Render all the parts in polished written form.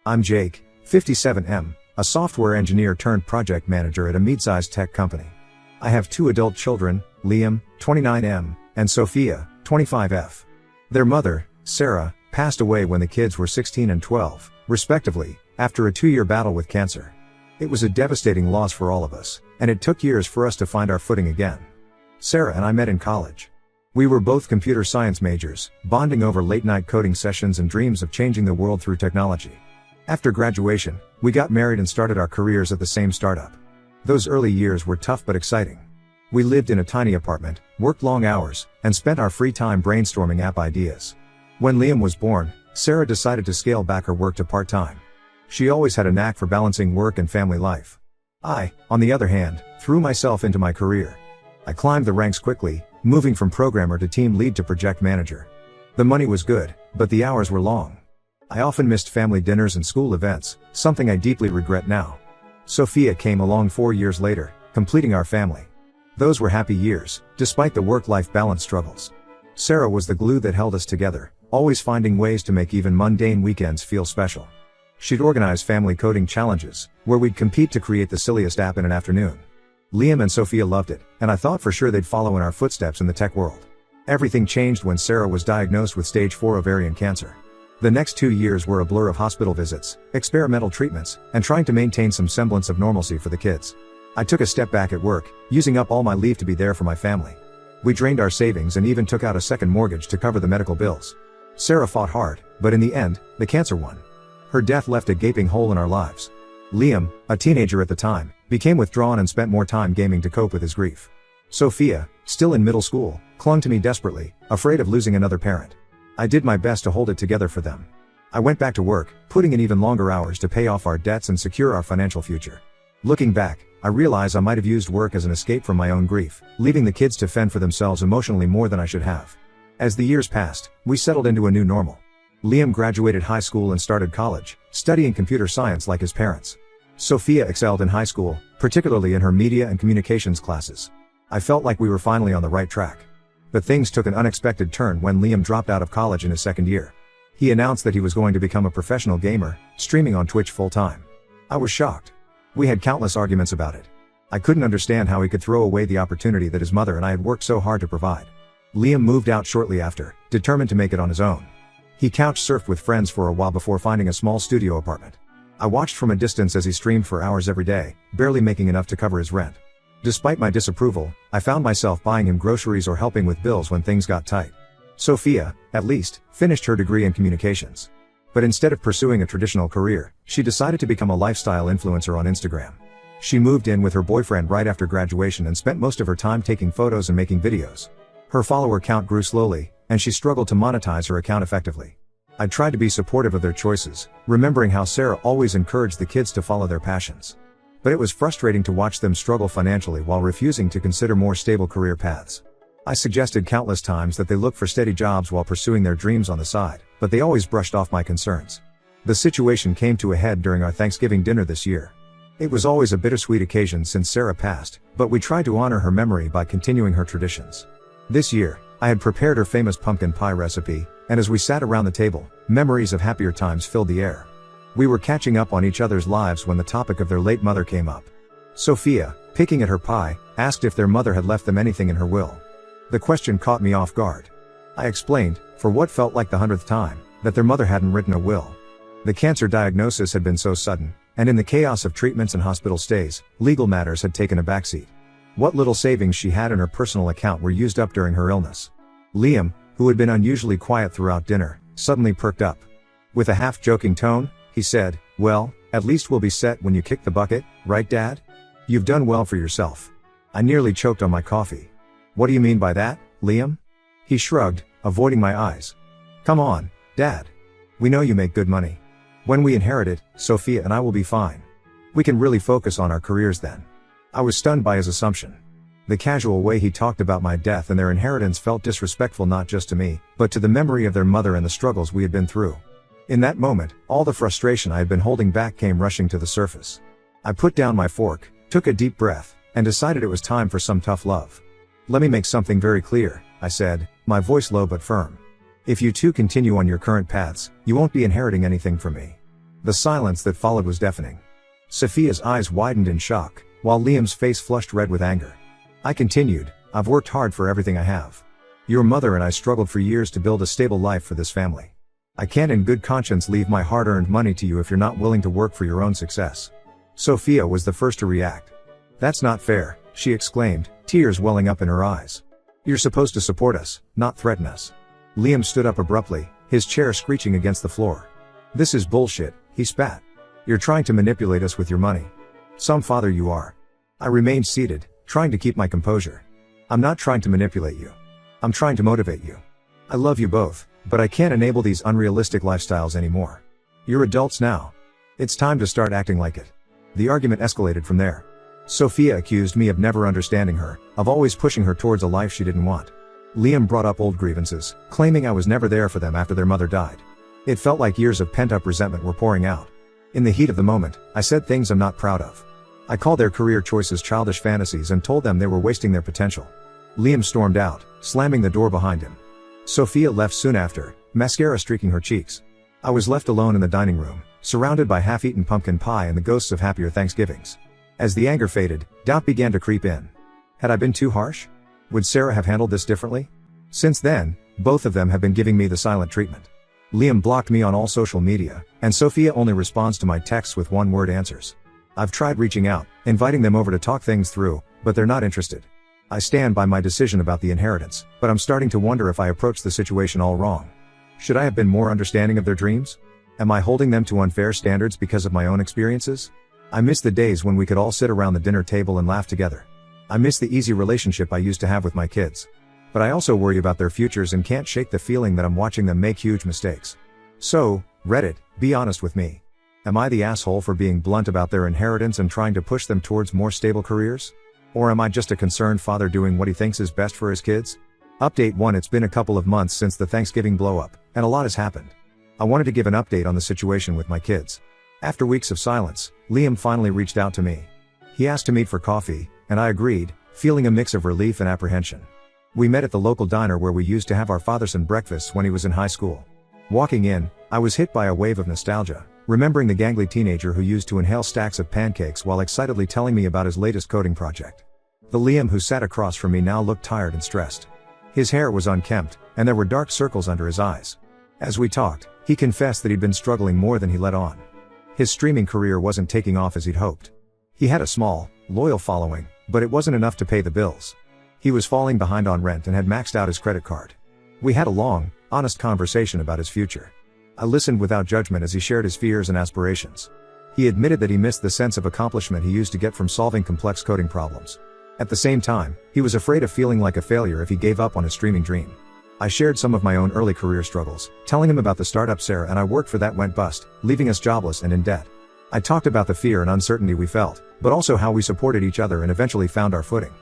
I'm Jake, 57M, a software engineer turned project manager at a mid-sized tech company. I have two adult children, Liam, 29M, and Sophia, 25F. Their mother, Sarah, passed away when the kids were 16 and 12, respectively, after a 2-year battle with cancer. It was a devastating loss for all of us, and it took years for us to find our footing again. Sarah and I met in college. We were both computer science majors, bonding over late-night coding sessions and dreams of changing the world through technology. After graduation, we got married and started our careers at the same startup. Those early years were tough but exciting. We lived in a tiny apartment, worked long hours, and spent our free time brainstorming app ideas. When Liam was born, Sarah decided to scale back her work to part-time. She always had a knack for balancing work and family life. I, on the other hand, threw myself into my career. I climbed the ranks quickly, moving from programmer to team lead to project manager. The money was good, but the hours were long. I often missed family dinners and school events, something I deeply regret now. Sophia came along 4 years later, completing our family. Those were happy years, despite the work-life balance struggles. Sarah was the glue that held us together, always finding ways to make even mundane weekends feel special. She'd organize family coding challenges, where we'd compete to create the silliest app in an afternoon. Liam and Sophia loved it, and I thought for sure they'd follow in our footsteps in the tech world. Everything changed when Sarah was diagnosed with stage 4 ovarian cancer. The next 2 years were a blur of hospital visits, experimental treatments, and trying to maintain some semblance of normalcy for the kids. I took a step back at work, using up all my leave to be there for my family. We drained our savings and even took out a second mortgage to cover the medical bills. Sarah fought hard, but in the end, the cancer won. Her death left a gaping hole in our lives. Liam, a teenager at the time, became withdrawn and spent more time gaming to cope with his grief. Sophia, still in middle school, clung to me desperately, afraid of losing another parent. I did my best to hold it together for them. I went back to work, putting in even longer hours to pay off our debts and secure our financial future. Looking back, I realize I might have used work as an escape from my own grief, leaving the kids to fend for themselves emotionally more than I should have. As the years passed, we settled into a new normal. Liam graduated high school and started college, studying computer science like his parents. Sophia excelled in high school, particularly in her media and communications classes. I felt like we were finally on the right track. But things took an unexpected turn when Liam dropped out of college in his second year. He announced that he was going to become a professional gamer, streaming on Twitch full-time. I was shocked. We had countless arguments about it. I couldn't understand how he could throw away the opportunity that his mother and I had worked so hard to provide. Liam moved out shortly after, determined to make it on his own. He couch-surfed with friends for a while before finding a small studio apartment. I watched from a distance as he streamed for hours every day, barely making enough to cover his rent. Despite my disapproval, I found myself buying him groceries or helping with bills when things got tight. Sophia, at least, finished her degree in communications. But instead of pursuing a traditional career, she decided to become a lifestyle influencer on Instagram. She moved in with her boyfriend right after graduation and spent most of her time taking photos and making videos. Her follower count grew slowly, and she struggled to monetize her account effectively. I tried to be supportive of their choices, remembering how Sarah always encouraged the kids to follow their passions. But it was frustrating to watch them struggle financially while refusing to consider more stable career paths. I suggested countless times that they look for steady jobs while pursuing their dreams on the side, but they always brushed off my concerns. The situation came to a head during our Thanksgiving dinner this year. It was always a bittersweet occasion since Sarah passed, but we tried to honor her memory by continuing her traditions. This year, I had prepared her famous pumpkin pie recipe, and as we sat around the table, memories of happier times filled the air. We were catching up on each other's lives when the topic of their late mother came up. Sophia, picking at her pie, asked if their mother had left them anything in her will. The question caught me off guard. I explained, for what felt like the 100th time, that their mother hadn't written a will. The cancer diagnosis had been so sudden, and in the chaos of treatments and hospital stays, legal matters had taken a backseat. What little savings she had in her personal account were used up during her illness. Liam, who had been unusually quiet throughout dinner, suddenly perked up. With a half-joking tone, he said, "Well, at least we'll be set when you kick the bucket, right, Dad? You've done well for yourself." I nearly choked on my coffee. "What do you mean by that, Liam?" He shrugged, avoiding my eyes. "Come on, Dad. We know you make good money. When we inherit it, Sophia and I will be fine. We can really focus on our careers then." I was stunned by his assumption. The casual way he talked about my death and their inheritance felt disrespectful not just to me, but to the memory of their mother and the struggles we had been through. In that moment, all the frustration I had been holding back came rushing to the surface. I put down my fork, took a deep breath, and decided it was time for some tough love. "Let me make something very clear," I said, my voice low but firm. "If you two continue on your current paths, you won't be inheriting anything from me. The silence that followed was deafening. Sophia's eyes widened in shock, while Liam's face flushed red with anger. I continued, I've worked hard for everything I have. Your mother and I struggled for years to build a stable life for this family. I can't in good conscience leave my hard-earned money to you if you're not willing to work for your own success. Sophia was the first to react. That's not fair, she exclaimed, tears welling up in her eyes. You're supposed to support us, not threaten us. Liam stood up abruptly, his chair screeching against the floor. This is bullshit, he spat. You're trying to manipulate us with your money. Some father you are. I remained seated, trying to keep my composure. I'm not trying to manipulate you. I'm trying to motivate you. I love you both, but I can't enable these unrealistic lifestyles anymore. You're adults now. It's time to start acting like it. The argument escalated from there. Sophia accused me of never understanding her, of always pushing her towards a life she didn't want. Liam brought up old grievances, claiming I was never there for them after their mother died. It felt like years of pent-up resentment were pouring out. In the heat of the moment, I said things I'm not proud of. I called their career choices childish fantasies and told them they were wasting their potential. Liam stormed out, slamming the door behind him. Sophia left soon after, mascara streaking her cheeks. I was left alone in the dining room, surrounded by half-eaten pumpkin pie and the ghosts of happier Thanksgivings. As the anger faded, doubt began to creep in. Had I been too harsh? Would Sarah have handled this differently? Since then, both of them have been giving me the silent treatment. Liam blocked me on all social media, and Sophia only responds to my texts with one-word answers. I've tried reaching out, inviting them over to talk things through, but they're not interested. I stand by my decision about the inheritance, but I'm starting to wonder if I approached the situation all wrong. Should I have been more understanding of their dreams? Am I holding them to unfair standards because of my own experiences? I miss the days when we could all sit around the dinner table and laugh together. I miss the easy relationship I used to have with my kids. But I also worry about their futures and can't shake the feeling that I'm watching them make huge mistakes. So, Reddit, be honest with me. Am I the asshole for being blunt about their inheritance and trying to push them towards more stable careers? Or am I just a concerned father doing what he thinks is best for his kids? Update 1. It's been a couple of months since the Thanksgiving blow-up, and a lot has happened. I wanted to give an update on the situation with my kids. After weeks of silence, Liam finally reached out to me. He asked to meet for coffee, and I agreed, feeling a mix of relief and apprehension. We met at the local diner where we used to have our father-son breakfasts when he was in high school. Walking in, I was hit by a wave of nostalgia, remembering the gangly teenager who used to inhale stacks of pancakes while excitedly telling me about his latest coding project. The Liam who sat across from me now looked tired and stressed. His hair was unkempt, and there were dark circles under his eyes. As we talked, he confessed that he'd been struggling more than he let on. His streaming career wasn't taking off as he'd hoped. He had a small, loyal following, but it wasn't enough to pay the bills. He was falling behind on rent and had maxed out his credit card. We had a long, honest conversation about his future. I listened without judgment as he shared his fears and aspirations. He admitted that he missed the sense of accomplishment he used to get from solving complex coding problems. At the same time, he was afraid of feeling like a failure if he gave up on his streaming dream. I shared some of my own early career struggles, telling him about the startup Sarah and I worked for that went bust, leaving us jobless and in debt. I talked about the fear and uncertainty we felt, but also how we supported each other and eventually found our footing.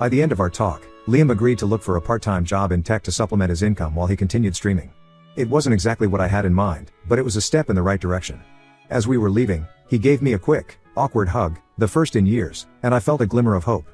By the end of our talk, Liam agreed to look for a part-time job in tech to supplement his income while he continued streaming. It wasn't exactly what I had in mind, but it was a step in the right direction. As we were leaving, he gave me a quick, awkward hug, the first in years, and I felt a glimmer of hope.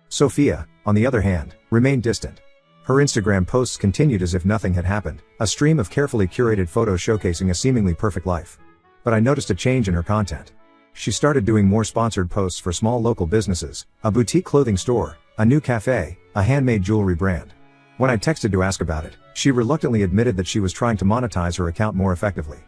Sophia, on the other hand, remained distant. Her Instagram posts continued as if nothing had happened, a stream of carefully curated photos showcasing a seemingly perfect life. But I noticed a change in her content. She started doing more sponsored posts for small local businesses, a boutique clothing store, a new cafe, a handmade jewelry brand. When I texted to ask about it, she reluctantly admitted that she was trying to monetize her account more effectively.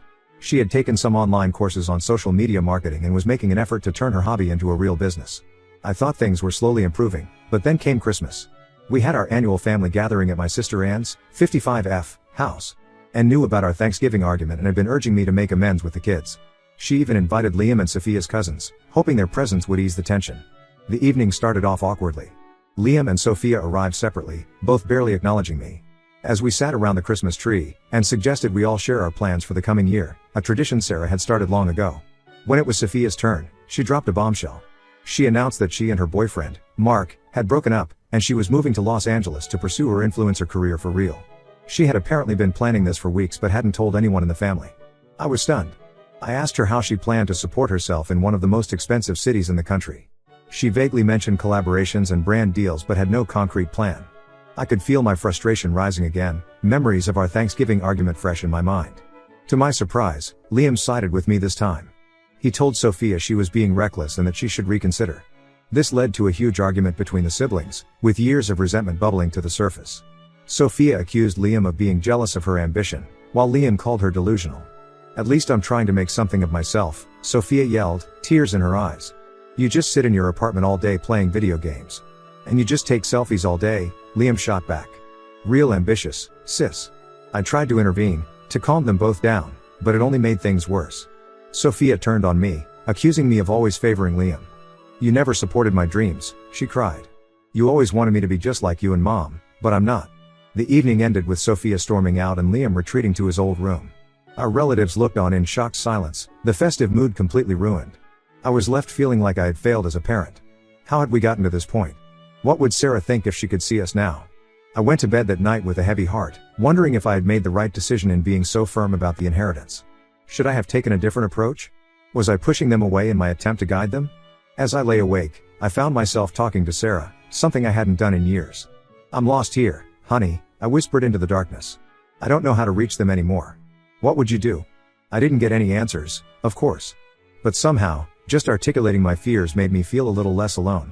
She had taken some online courses on social media marketing and was making an effort to turn her hobby into a real business. I thought things were slowly improving, but then came Christmas. We had our annual family gathering at my sister Anne's, 55F, house, and knew about our Thanksgiving argument and had been urging me to make amends with the kids. She even invited Liam and Sophia's cousins, hoping their presence would ease the tension. The evening started off awkwardly. Liam and Sophia arrived separately, both barely acknowledging me. As we sat around the Christmas tree, and suggested we all share our plans for the coming year, a tradition Sarah had started long ago. When it was Sophia's turn, she dropped a bombshell. She announced that she and her boyfriend, Mark, had broken up, and she was moving to Los Angeles to pursue her influencer career for real. She had apparently been planning this for weeks but hadn't told anyone in the family. I was stunned. I asked her how she planned to support herself in one of the most expensive cities in the country. She vaguely mentioned collaborations and brand deals but had no concrete plan. I could feel my frustration rising again, memories of our Thanksgiving argument fresh in my mind. To my surprise, Liam sided with me this time. He told Sophia she was being reckless and that she should reconsider. This led to a huge argument between the siblings, with years of resentment bubbling to the surface. Sophia accused Liam of being jealous of her ambition, while Liam called her delusional. "At least I'm trying to make something of myself," Sophia yelled, tears in her eyes. "You just sit in your apartment all day playing video games. And you just take selfies all day," Liam shot back. "Real ambitious, sis." I tried to intervene, to calm them both down, but it only made things worse. Sophia turned on me, accusing me of always favoring Liam. "You never supported my dreams," she cried. "You always wanted me to be just like you and Mom, but I'm not." The evening ended with Sophia storming out and Liam retreating to his old room. Our relatives looked on in shocked silence, the festive mood completely ruined. I was left feeling like I had failed as a parent. How had we gotten to this point? What would Sarah think if she could see us now? I went to bed that night with a heavy heart, wondering if I had made the right decision in being so firm about the inheritance. Should I have taken a different approach? Was I pushing them away in my attempt to guide them? As I lay awake, I found myself talking to Sarah, something I hadn't done in years. "I'm lost here, honey," I whispered into the darkness. "I don't know how to reach them anymore. What would you do?" I didn't get any answers, of course. But somehow, just articulating my fears made me feel a little less alone.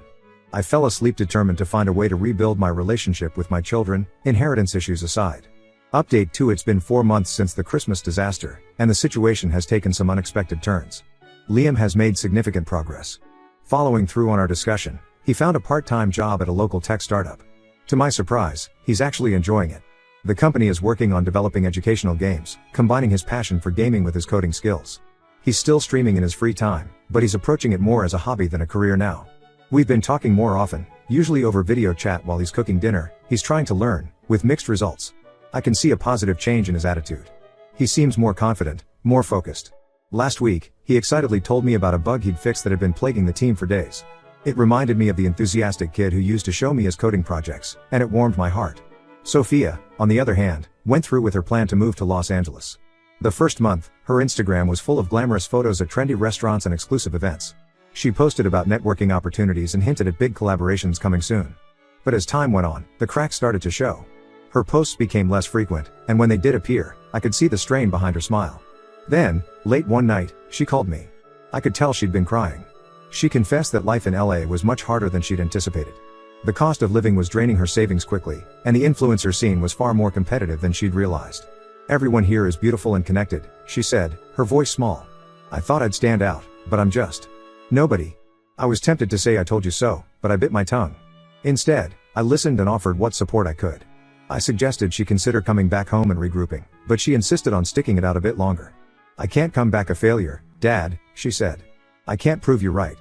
I fell asleep determined to find a way to rebuild my relationship with my children, inheritance issues aside. Update 2: It's been 4 months since the Christmas disaster, and the situation has taken some unexpected turns. Liam has made significant progress. Following through on our discussion, he found a part-time job at a local tech startup. To my surprise, he's actually enjoying it. The company is working on developing educational games, combining his passion for gaming with his coding skills. He's still streaming in his free time, but he's approaching it more as a hobby than a career now. We've been talking more often, usually over video chat while he's cooking dinner. He's trying to learn, with mixed results. I can see a positive change in his attitude. He seems more confident, more focused. Last week, he excitedly told me about a bug he'd fixed that had been plaguing the team for days. It reminded me of the enthusiastic kid who used to show me his coding projects, and it warmed my heart. Sophia, on the other hand, went through with her plan to move to Los Angeles. The first month, her Instagram was full of glamorous photos at trendy restaurants and exclusive events. She posted about networking opportunities and hinted at big collaborations coming soon. But as time went on, the cracks started to show. Her posts became less frequent, and when they did appear, I could see the strain behind her smile. Then, late one night, she called me. I could tell she'd been crying. She confessed that life in LA was much harder than she'd anticipated. The cost of living was draining her savings quickly, and the influencer scene was far more competitive than she'd realized. "Everyone here is beautiful and connected," she said, her voice small. "I thought I'd stand out, but I'm just nobody." I was tempted to say I told you so, but I bit my tongue. Instead, I listened and offered what support I could. I suggested she consider coming back home and regrouping, but she insisted on sticking it out a bit longer. "I can't come back a failure, Dad," she said. "I can't prove you right."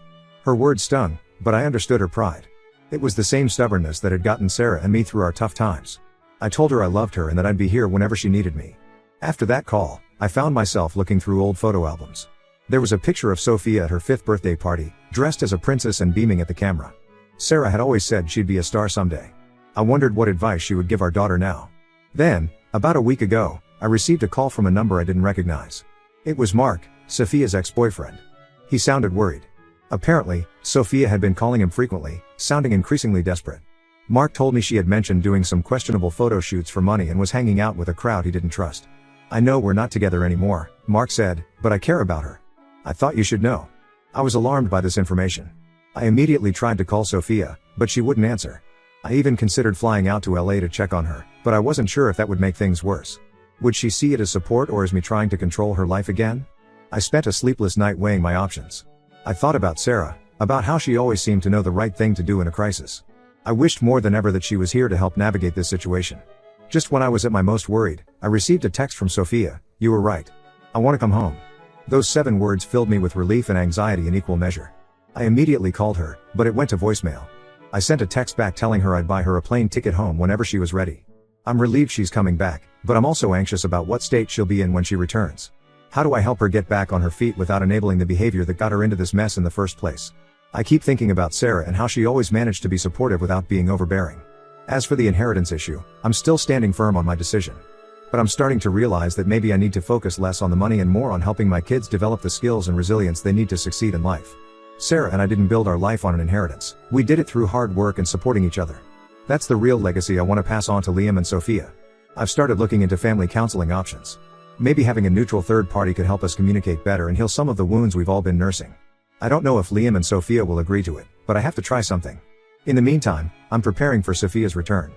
Her words stung, but I understood her pride. It was the same stubbornness that had gotten Sarah and me through our tough times. I told her I loved her and that I'd be here whenever she needed me. After that call, I found myself looking through old photo albums. There was a picture of Sophia at her 5th birthday party, dressed as a princess and beaming at the camera. Sarah had always said she'd be a star someday. I wondered what advice she would give our daughter now. Then, about a week ago, I received a call from a number I didn't recognize. It was Mark, Sophia's ex-boyfriend. He sounded worried. Apparently, Sophia had been calling him frequently, sounding increasingly desperate. Mark told me she had mentioned doing some questionable photo shoots for money and was hanging out with a crowd he didn't trust. "I know we're not together anymore," Mark said, "but I care about her. I thought you should know." I was alarmed by this information. I immediately tried to call Sophia, but she wouldn't answer. I even considered flying out to LA to check on her, but I wasn't sure if that would make things worse. Would she see it as support or as me trying to control her life again? I spent a sleepless night weighing my options. I thought about Sarah, about how she always seemed to know the right thing to do in a crisis. I wished more than ever that she was here to help navigate this situation. Just when I was at my most worried, I received a text from Sophia. "You were right. I want to come home." Those 7 words filled me with relief and anxiety in equal measure. I immediately called her, but it went to voicemail. I sent a text back telling her I'd buy her a plane ticket home whenever she was ready. I'm relieved she's coming back, but I'm also anxious about what state she'll be in when she returns. How do I help her get back on her feet without enabling the behavior that got her into this mess in the first place? I keep thinking about Sarah and how she always managed to be supportive without being overbearing. As for the inheritance issue, I'm still standing firm on my decision. But I'm starting to realize that maybe I need to focus less on the money and more on helping my kids develop the skills and resilience they need to succeed in life. Sarah and I didn't build our life on an inheritance. We did it through hard work and supporting each other. That's the real legacy I want to pass on to Liam and Sophia. I've started looking into family counseling options. Maybe having a neutral third party could help us communicate better and heal some of the wounds we've all been nursing. I don't know if Liam and Sophia will agree to it, but I have to try something. In the meantime, I'm preparing for Sophia's return.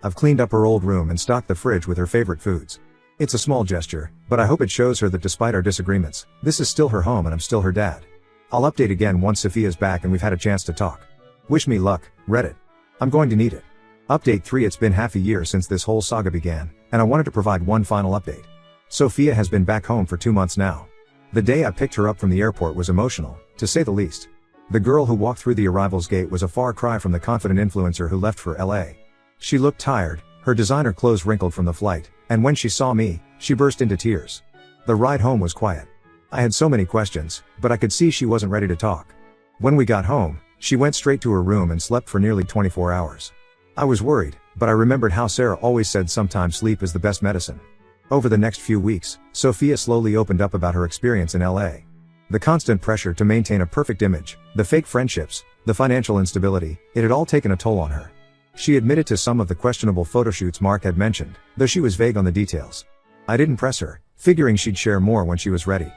I've cleaned up her old room and stocked the fridge with her favorite foods. It's a small gesture, but I hope it shows her that despite our disagreements, this is still her home and I'm still her dad. I'll update again once Sophia's back and we've had a chance to talk. Wish me luck, Reddit. I'm going to need it. Update 3. It's been half a year since this whole saga began, and I wanted to provide one final update. Sophia has been back home for 2 months now. The day I picked her up from the airport was emotional, to say the least. The girl who walked through the arrivals gate was a far cry from the confident influencer who left for LA. She looked tired, her designer clothes wrinkled from the flight, and when she saw me, she burst into tears. The ride home was quiet. I had so many questions, but I could see she wasn't ready to talk. When we got home, she went straight to her room and slept for nearly 24 hours. I was worried, but I remembered how Sarah always said sometimes sleep is the best medicine. Over the next few weeks, Sophia slowly opened up about her experience in LA. The constant pressure to maintain a perfect image, the fake friendships, the financial instability, it had all taken a toll on her. She admitted to some of the questionable photoshoots Mark had mentioned, though she was vague on the details. I didn't press her, figuring she'd share more when she was ready.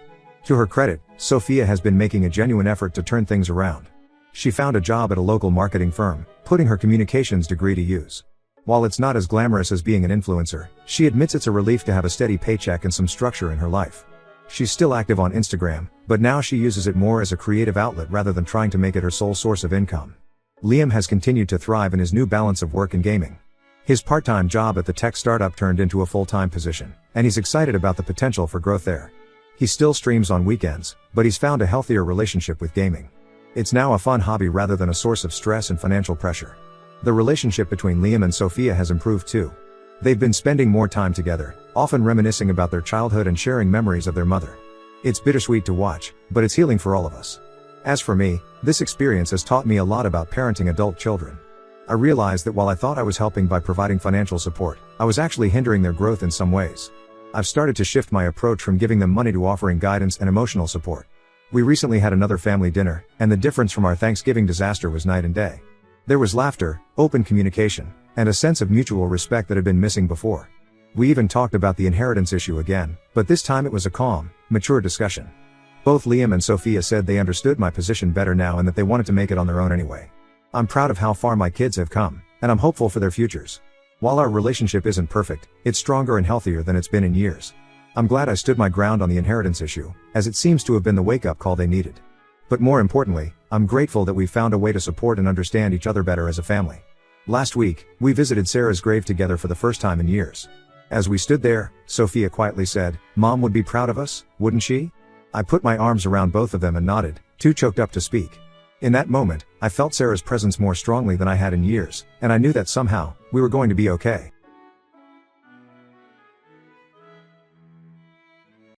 To her credit, Sophia has been making a genuine effort to turn things around. She found a job at a local marketing firm, putting her communications degree to use. While it's not as glamorous as being an influencer, she admits it's a relief to have a steady paycheck and some structure in her life. She's still active on Instagram, but now she uses it more as a creative outlet rather than trying to make it her sole source of income. Liam has continued to thrive in his new balance of work and gaming. His part-time job at the tech startup turned into a full-time position, and he's excited about the potential for growth there. He still streams on weekends, but he's found a healthier relationship with gaming. It's now a fun hobby rather than a source of stress and financial pressure. The relationship between Liam and Sophia has improved too. They've been spending more time together, often reminiscing about their childhood and sharing memories of their mother. It's bittersweet to watch, but it's healing for all of us. As for me, this experience has taught me a lot about parenting adult children. I realized that while I thought I was helping by providing financial support, I was actually hindering their growth in some ways. I've started to shift my approach from giving them money to offering guidance and emotional support. We recently had another family dinner, and the difference from our Thanksgiving disaster was night and day. There was laughter, open communication, and a sense of mutual respect that had been missing before. We even talked about the inheritance issue again, but this time it was a calm, mature discussion. Both Liam and Sophia said they understood my position better now and that they wanted to make it on their own anyway. I'm proud of how far my kids have come, and I'm hopeful for their futures. While our relationship isn't perfect, it's stronger and healthier than it's been in years. I'm glad I stood my ground on the inheritance issue, as it seems to have been the wake-up call they needed. But more importantly, I'm grateful that we found a way to support and understand each other better as a family. Last week, we visited Sarah's grave together for the first time in years. As we stood there, Sophia quietly said, "Mom would be proud of us, wouldn't she?" I put my arms around both of them and nodded, too choked up to speak. In that moment, I felt Sarah's presence more strongly than I had in years, and I knew that somehow, we were going to be okay.